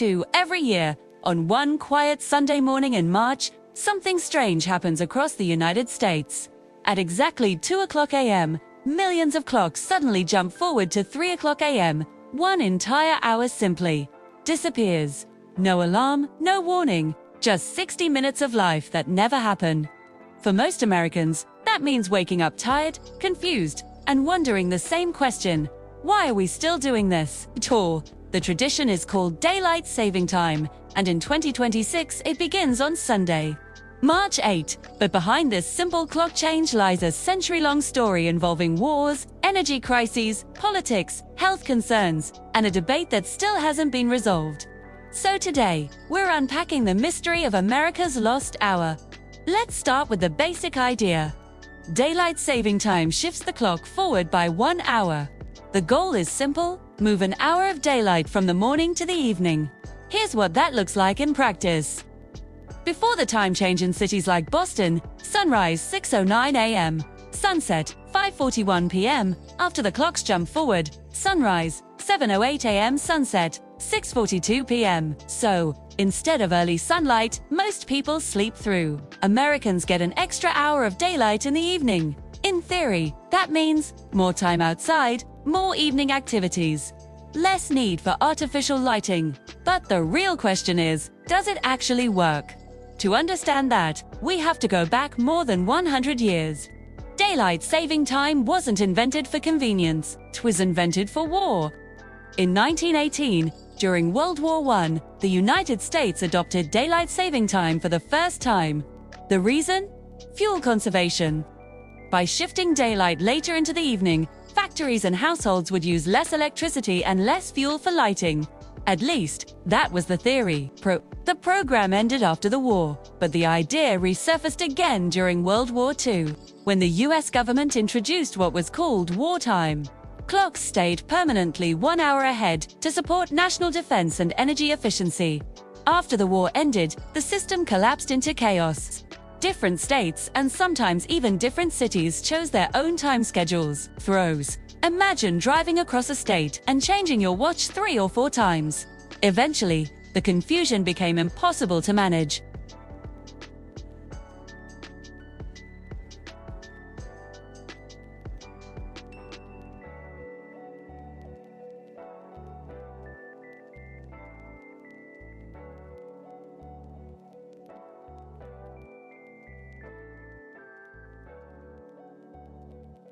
II every year, on one quiet Sunday morning in March, something strange happens across the United States. At exactly 2 a.m., millions of clocks suddenly jump forward to 3 a.m. One entire hour simply disappears. No alarm, no warning, just 60 minutes of life that never happened. For most Americans, that means waking up tired, confused, and wondering the same question: why are we still doing this at all? The tradition is called Daylight Saving Time, and in 2026 it begins on Sunday, March 8. But behind this simple clock change lies a century-long story involving wars, energy crises, politics, health concerns, and a debate that still hasn't been resolved. So today, we're unpacking the mystery of America's lost hour. Let's start with the basic idea. Daylight saving time shifts the clock forward by 1 hour. The goal is simple: move an hour of daylight from the morning to the evening. Here's what that looks like in practice. Before the time change in cities like Boston, sunrise 6:09 a.m., sunset 5:41 p.m. After the clocks jump forward, sunrise 7:08 a.m., sunset 6:42 p.m. So, instead of early sunlight, most people sleep through. Americans get an extra hour of daylight in the evening. In theory, that means more time outside, more evening activities, less need for artificial lighting. But the real question is, does it actually work? To understand that, we have to go back more than 100 years. Daylight saving time wasn't invented for convenience, it was invented for war. In 1918, during World War I, the United States adopted daylight saving time for the first time. The reason? Fuel conservation. By shifting daylight later into the evening, factories and households would use less electricity and less fuel for lighting. At least, that was the theory. The program ended after the war, but the idea resurfaced again during World War II, when the US government introduced what was called wartime. Clocks stayed permanently 1 hour ahead to support national defense and energy efficiency. After the war ended, the system collapsed into chaos. Different states, and sometimes even different cities, chose their own time schedules. Throws. Imagine driving across a state and changing your watch 3 or 4 times. Eventually, the confusion became impossible to manage.